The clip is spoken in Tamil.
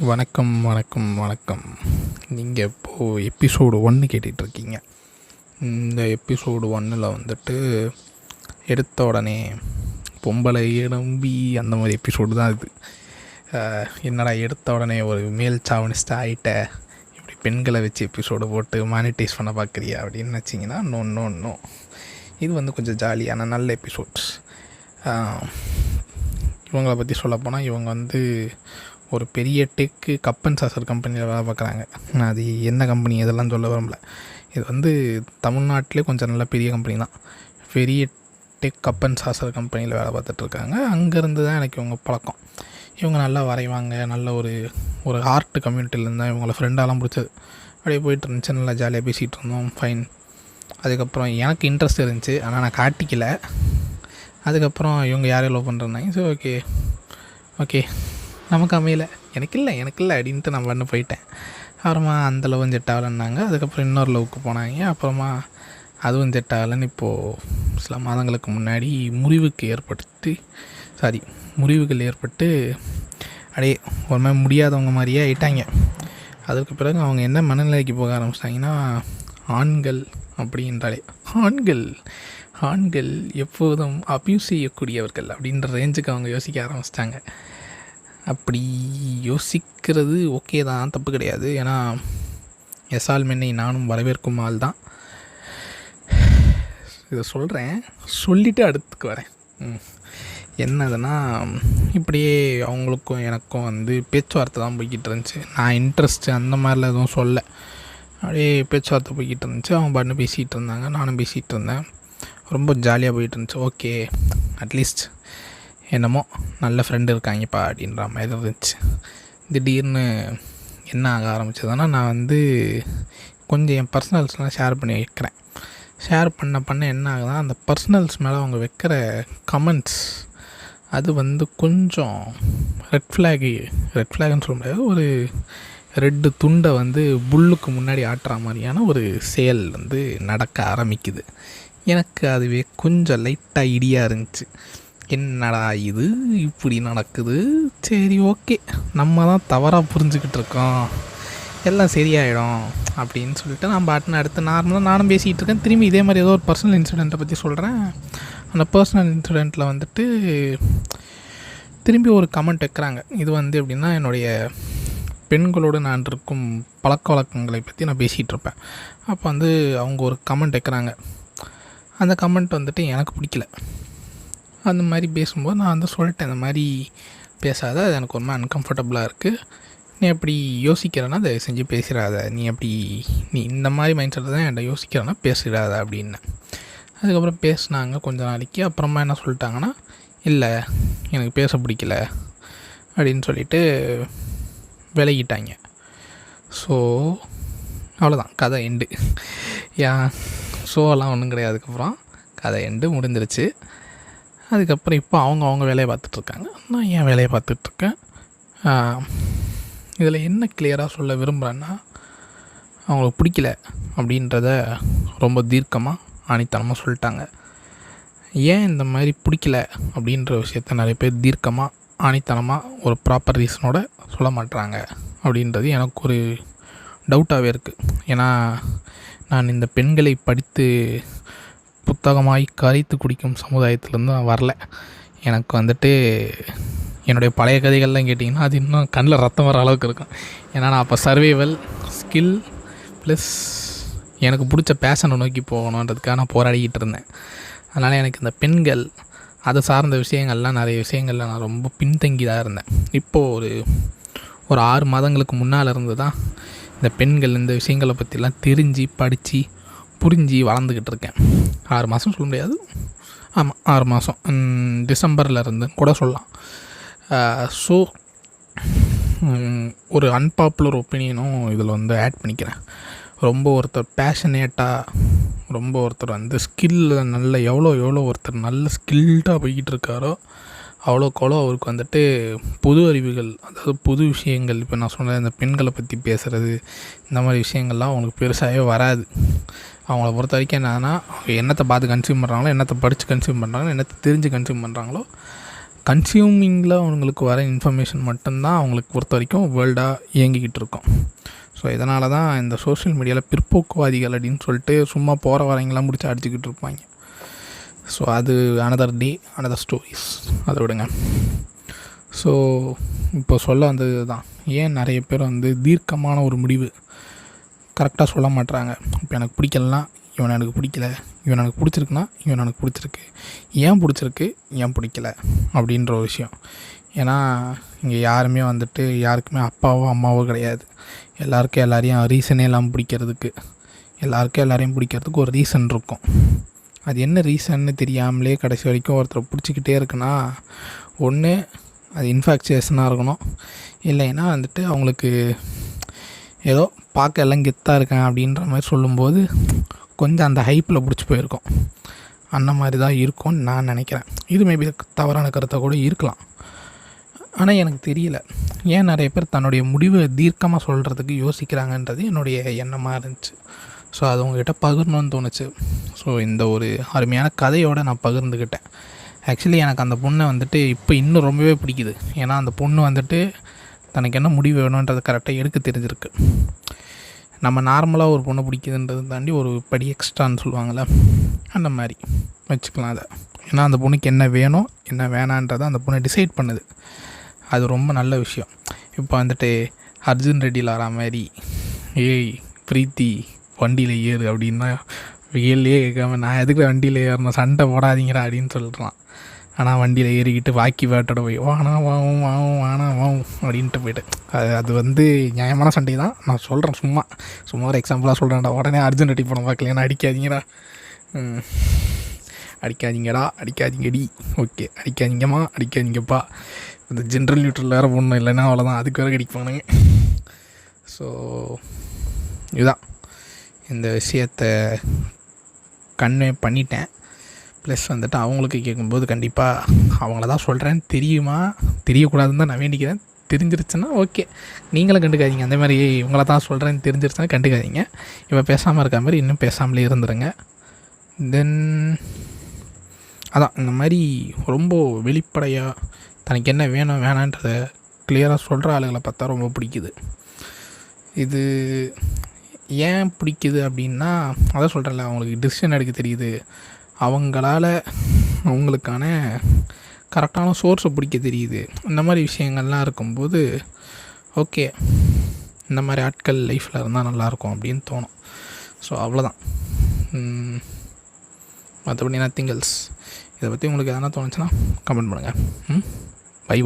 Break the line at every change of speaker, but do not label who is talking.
வணக்கம் வணக்கம் வணக்கம். நீங்கள் இப்போது எபிசோடு 1 கேட்டுட்ருக்கீங்க. இந்த எபிசோடு 1 வந்துட்டு எடுத்த உடனே பொம்பளை நம்பி அந்த மாதிரி எபிசோடு தான் இது. என்னடா எடுத்த உடனே ஒரு மேல் சாவனிஸ்ட் ஆகிட்ட, இப்படி பெண்களை வச்சு எபிசோடு போட்டு மானிட்டைஸ் பண்ண பார்க்குறியா அப்படின்னு நினச்சிங்கன்னா நோ. இது கொஞ்சம் ஜாலியான நல்ல எபிசோட்ஸ். இவங்களை பற்றி சொல்லப்போனால் இவங்க ஒரு பெரிய டெக்கு கப் அண்ட் சாசர் கம்பெனியில் வேலை பார்க்குறாங்க. நான் அது என்ன கம்பெனி இதெல்லாம் சொல்ல விரும்பல. இது தமிழ்நாட்டிலே கொஞ்சம் நல்ல பெரிய கம்பெனி தான். பெரிய டெக் கப் அண்ட் சாசர் கம்பெனியில் வேலை பார்த்துட்ருக்காங்க. அங்கேருந்து தான் எனக்கு இவங்க பழக்கம். இவங்க நல்லா வரைவாங்க. நல்ல ஒரு ஆர்ட் கம்யூனிட்டியிலேருந்து தான் இவங்கள ஃப்ரெண்டாலாம் பிடிச்சது. அப்படியே போயிட்டு இருந்துச்சு, நல்லா ஜாலியாக பேசிகிட்டு இருந்தோம். ஃபைன். அதுக்கப்புறம் எனக்கு இன்ட்ரெஸ்ட் இருந்துச்சு, ஆனால் நான் காட்டிக்கல. அதுக்கப்புறம் இவங்க யாரையும் லவ் பண்ணுறாங்க. ஸோ ஓகே நமக்கு அமையல, எனக்கு இல்லை அப்படின்ட்டு நான் பண்ண போயிட்டேன். அப்புறமா அந்த லவ்வும் செட் ஆகலைன்னாங்க. அதுக்கப்புறம் இன்னொரு லவ்வுக்கு போனாங்க. அப்புறமா அதுவும் செட் ஆகலைன்னு இப்போது சில மாதங்களுக்கு முன்னாடி முறிவுகள் ஏற்பட்டு அப்படியே ஒரு மாதிரி முடியாதவங்க மாதிரியே ஆகிட்டாங்க. அதுக்கு பிறகு அவங்க என்ன மனநிலைக்கு போக ஆரம்பிச்சிட்டாங்கன்னா, ஆண்கள் அப்படின்றாலே ஆண்கள் எப்போதும் அப்யூஸ் செய்யக்கூடியவர்கள் அப்படின்ற ரேஞ்சுக்கு அவங்க யோசிக்க ஆரம்பிச்சிட்டாங்க. அப்படி யோசிக்கிறது ஓகே தான், தப்பு கிடையாது. ஏன்னா எசால் மென்னை நானும் வரவேற்கும் ஆள் தான். இதை சொல்லிவிட்டு அடுத்துக்கு வரேன். என்னதுன்னா, இப்படியே அவங்களுக்கும் எனக்கும் பேச்சுவார்த்தை தான் போய்கிட்டு இருந்துச்சு. நான் இன்ட்ரெஸ்ட்டு அந்த மாதிரிலாம் எதுவும் சொல்ல. அப்படியே பேச்சுவார்த்தை போய்கிட்டு இருந்துச்சு. அவங்க பாட்டு பேசிகிட்டு இருந்தாங்க, நானும் பேசிகிட்டு இருந்தேன். ரொம்ப ஜாலியாக போயிட்டு இருந்துச்சு. ஓகே, அட்லீஸ்ட் என்னமோ நல்ல ஃப்ரெண்டு இருக்காங்கப்பா அப்படின்ற மாதிரி இருந்துச்சு. திடீர்னு என்ன ஆக ஆரம்பிச்சதுன்னா, நான் கொஞ்சம் என் பர்சனல்ஸ்லாம் ஷேர் பண்ணி வைக்கிறேன். ஷேர் பண்ண என்ன ஆகுதுன்னா, அந்த பர்சனல்ஸ் மேலே அவங்க வைக்கிற கமெண்ட்ஸ் அது கொஞ்சம் ரெட் ஃப்ளாக்னு சொல்ல முடியாது, ஒரு ரெட்டு துண்டை புல்லுக்கு முன்னாடி ஆட்டுற மாதிரியான ஒரு செயல் நடக்க ஆரம்பிக்குது. எனக்கு அதுவே கொஞ்சம் லைட்டாக இடியாக இருந்துச்சு. என்னடா இது இப்படி நடக்குது? சரி, ஓகே, நம்ம தான் தவறாக புரிஞ்சுக்கிட்டு இருக்கோம், எல்லாம் சரியாயிடும் அப்படின்னு சொல்லிட்டு நான் பாட்டுன்னு அடுத்து நார்மலாக நானும் பேசிகிட்டு இருக்கேன். திரும்பி இதே மாதிரி ஏதோ ஒரு பர்சனல் இன்சிடெண்ட்டை பற்றி சொல்கிறேன். அந்த பர்சனல் இன்சிடெண்ட்டில் திரும்பி ஒரு கமெண்ட் வைக்கிறாங்க. இது எப்படின்னா, என்னுடைய பெண்களோடு நான் இருக்கும் பழக்க வழக்கங்களை பற்றி நான் பேசிகிட்டு இருப்பேன். அப்போ அவங்க ஒரு கமெண்ட் வைக்கிறாங்க. அந்த கமெண்ட் எனக்கு பிடிக்கல. அந்த மாதிரி பேசும்போது நான் சொல்லிட்டேன், இந்த மாதிரி பேசாத, அது எனக்கு ரொம்ப அன்கம்ஃபர்டபுளாக இருக்குது. நீ அப்படி யோசிக்கிறேன்னா அதை செஞ்சு பேசிடாத, நீ இந்த மாதிரி மைண்ட் செட்டில் தான் என்கிட்ட யோசிக்கிறேன்னா பேசிடாத அப்படின்னு. அதுக்கப்புறம் பேசினாங்க கொஞ்ச நாளைக்கு. அப்புறமா என்ன சொல்லிட்டாங்கன்னா, இல்லை எனக்கு பேச பிடிக்கல அப்படின்னு சொல்லிட்டு விலகிட்டாங்க. ஸோ அவ்வளோதான், கதை எண்டு. ஷோலாம் ஒன்றும் கிடையாது. அதுக்கப்புறம் கதை எண்டு முடிஞ்சிருச்சு. அதுக்கப்புறம் இப்போ அவங்க வேலையை பார்த்துட்ருக்காங்க, நான் என் வேலையை பார்த்துட்ருக்கேன். இதில் என்ன கிளியராக சொல்ல விரும்புகிறேன்னா, அவங்களுக்கு பிடிக்கல அப்படின்றத ரொம்ப தீர்க்கமாக ஆணித்தனமாக சொல்லிட்டாங்க. ஏன் இந்த மாதிரி பிடிக்கல அப்படின்ற விஷயத்த நிறைய பேர் தீர்க்கமாக ஆணித்தனமாக ஒரு ப்ராப்பர் ரீசனோட சொல்ல மாட்டுறாங்க அப்படின்றது எனக்கு ஒரு டவுட்டாகவே இருக்குது. ஏன்னா நான் இந்த பெண்களை படித்து புத்தகமாய் கரைத்து குடிக்கும் சமுதாயத்திலேருந்து நான் வரல. எனக்கு என்னுடைய பழைய கதைகள்லாம் கேட்டிங்கன்னா அது இன்னும் கண்ணில் ரத்தம் வர அளவுக்கு இருக்கும். ஏன்னா நான் அப்போ சர்வைவல் ஸ்கில் ப்ளஸ் எனக்கு பிடிச்ச பேஷனை நோக்கி போகணுன்றதுக்காக நான் போராடிக்கிட்டு இருந்தேன். அதனால் எனக்கு இந்த பெண்கள் அதை சார்ந்த விஷயங்கள்லாம் நிறைய விஷயங்களில் நான் ரொம்ப பின்தங்கிதான் இருந்தேன். இப்போது ஒரு 6 மாதங்களுக்கு முன்னால் இருந்து தான் இந்த பெண்கள் இந்த விஷயங்களை பற்றிலாம் தெரிஞ்சு படித்து புரிஞ்சு வளர்ந்துக்கிட்டு இருக்கேன். 6 மாதம் சொல்ல முடியாது, ஆமாம் 6 மாதம், டிசம்பரில் இருந்து கூட சொல்லலாம். ஸோ ஒரு அன்பாப்புலர் ஒப்பீனியனும் இதில் ஆட் பண்ணிக்கிறேன். ரொம்ப ஒருத்தர் பேஷனேட்டாக, ரொம்ப ஒருத்தர் ஸ்கில்ல நல்ல எவ்வளோ ஒருத்தர் நல்ல ஸ்கில்டாக போய்கிட்டு இருக்காரோ அவ்வளோக்கு அவருக்கு புது அறிவுகள், அதாவது புது விஷயங்கள், இப்போ நான் சொன்ன இந்த பெண்களை பற்றி பேசுகிறது, இந்த மாதிரி விஷயங்கள்லாம் அவங்களுக்கு பெருசாகவே வராது. அவங்கள பொறுத்த வரைக்கும் என்னன்னா, என்னத்தை பார்த்து கன்சியூம் பண்ணுறாங்களோ, என்னத்தை படித்து கன்சியூம் பண்ணுறாங்களோ, என்னத்தை தெரிஞ்சு கன்சியூம் பண்ணுறாங்களோ, கன்சியூமிங்கில் அவங்களுக்கு வர இன்ஃபர்மேஷன் மட்டும்தான் அவங்களுக்கு பொறுத்த வரைக்கும் வேர்ல்டாக இயங்கிக்கிட்டு இருக்கோம். ஸோ இதனால தான் இந்த சோஷியல் மீடியாவில் பிற்போக்குவாதிகள் அப்படின்னு சொல்லிட்டு சும்மா போகிற வரவங்களாம் முடிச்சு அடிச்சுக்கிட்டு இருப்பாங்க. ஸோ அது அனதர் டே அனதர் ஸ்டோரிஸ், அதை விடுங்க. ஸோ இப்போ சொல்ல வந்தது தான், ஏன் நிறைய பேர் வந்து தீர்க்கமான ஒரு முடிவு கரெக்டாக சொல்ல மாட்டுறாங்க. இப்போ எனக்கு பிடிக்கலனா இவன் எனக்கு பிடிக்கல, இவன் எனக்கு பிடிச்சிருக்குன்னா இவன் எனக்கு பிடிச்சிருக்கு, ஏன் பிடிச்சிருக்கு ஏன் பிடிக்கல அப்படின்ற ஒரு விஷயம். ஏன்னா இங்கே யாருமே வந்துட்டு யாருக்குமே அப்பாவோ அம்மாவோ கிடையாது. எல்லாருக்கும் எல்லாரையும் ரீசனே இல்லாமல் பிடிக்கிறதுக்கு, எல்லாருக்கும் எல்லாரையும் பிடிக்கிறதுக்கு ஒரு ரீசன் இருக்கும். அது என்ன ரீசன்னு தெரியாமலே கடைசி வரைக்கும் ஒருத்தரை பிடிச்சிக்கிட்டே இருக்குன்னா, ஒன்று அது இன்ஃபேக்சுவேஷனாக இருக்கணும், இல்லைன்னா வந்துட்டு அவங்களுக்கு ஏதோ பார்க்க எல்லாம் கெத்தாக இருக்கேன் அப்படின்ற மாதிரி சொல்லும்போது கொஞ்சம் அந்த ஹைப்பில் பிடிச்சி போயிருக்கோம். அந்த மாதிரி தான் இருக்கும்னு நான் நினைக்கிறேன். இது மேபி தவறான கருத்தை கூட இருக்கலாம். ஆனால் எனக்கு தெரியல ஏன் நிறைய பேர் தன்னுடைய முடிவை தீர்க்கமாக சொல்கிறதுக்கு யோசிக்கிறாங்கன்றது என்னுடைய எண்ணமாக இருந்துச்சு. ஸோ அது உங்கள்கிட்ட பகிரணும்னு தோணுச்சு. ஸோ இந்த ஒரு அருமையான கதையோடு நான் பகிர்ந்துக்கிட்டேன். ஆக்சுவலி எனக்கு அந்த பொண்ணை வந்துட்டு இப்போ இன்னும் ரொம்பவே பிடிக்குது. ஏன்னா அந்த பொண்ணு வந்துட்டு தனக்கு என்ன முடிவு வேணுன்றது கரெக்டாக எடுக்க தெரிஞ்சிருக்கு. நம்ம நார்மலாக ஒரு பொண்ணை பிடிக்குதுன்றது தாண்டி ஒரு படி எக்ஸ்ட்ரான்னு சொல்லுவாங்கள்ல, அந்த மாதிரி வச்சுக்கலாம் அதை. ஏன்னா அந்த பொண்ணுக்கு என்ன வேணும் என்ன வேணான்றதை அந்த பொண்ணை டிசைட் பண்ணுது. அது ரொம்ப நல்ல விஷயம். இப்போ வந்துட்டு அர்ஜுன் ரெட்டியில் வர மாதிரி ஏய் பிரீத்தி வண்டியில் ஏறு அப்படின்னா ஏழ்லையே கேட்காம நான் எதுக்கு வண்டியில் ஏறணும், சண்டை போடாதீங்கடா அப்படின்னு சொல்கிறான். ஆனால் வண்டியில் ஏறிக்கிட்டு வாக்கி வேட்டோட போய் வானா வாவும் வாவும் வானா வாவும் அப்படின்ட்டு போய்ட்டு அது வந்து நியாயமான சண்டை தான். நான் சொல்கிறேன், சும்மா ஒரு எக்ஸாம்பிளாக சொல்கிறேன்டா. உடனே அர்ஜுன் ரெட்டி படம் பார்க்கல, ஏன்னா அடிக்காதீங்கடா, அடிக்காதீங்கடி, ஓகே அடிக்காதீங்கம்மா அடிக்காதீங்கப்பா. இந்த ஜென்ரல் நியூட்ரல் வேறு பொண்ணு இல்லைன்னா அவ்வளோதான், அதுக்கு வேறு கடிப்பானுங்க. ஸோ இதுதான் இந்த விஷயத்தை கன்வே பண்ணிட்டேன். ப்ளஸ் வந்துட்டு அவங்களுக்கு கேட்கும்போது கண்டிப்பாக அவங்கள தான் சொல்கிறேன். தெரியுமா தெரியக்கூடாதுன்னு தான் நான் வேண்டிக்கிறேன். தெரிஞ்சிருச்சுன்னா ஓகே, நீங்களும் கண்டுக்காதீங்க. அந்த மாதிரி இவங்கள தான் சொல்கிறேன்னு தெரிஞ்சிருச்சுன்னா கண்டுக்காதீங்க. இப்போ பேசாமல் இருக்க மாதிரி இன்னும் பேசாமலே இருந்துருங்க. தென் அதான் இந்த மாதிரி ரொம்ப வெளிப்படையாக தனக்கு என்ன வேணும் வேணான்றதை கிளியராக சொல்கிற ஆளுகளை பார்த்தா ரொம்ப பிடிக்குது. இது ஏன் பிடிக்குது அப்படின்னா, அதான் சொல்கிறேன்ல, அவங்களுக்கு டிசிஷன் எடுக்க தெரியுது, அவங்களால அவங்களுக்கான கரெக்டான சோர்ஸை பிடிக்க தெரியுது. இந்த மாதிரி விஷயங்கள்லாம் இருக்கும்போது ஓகே, இந்த மாதிரி ஆட்கள் லைஃப்பில் இருந்தால் நல்லாயிருக்கும் அப்படின்னு தோணும். ஸோ அவ்வளோதான், மற்றபடி நத்திங் எல்ஸ். இதை பற்றி உங்களுக்கு எதனா தோணுச்சுன்னா கமெண்ட் பண்ணுங்கள். பை.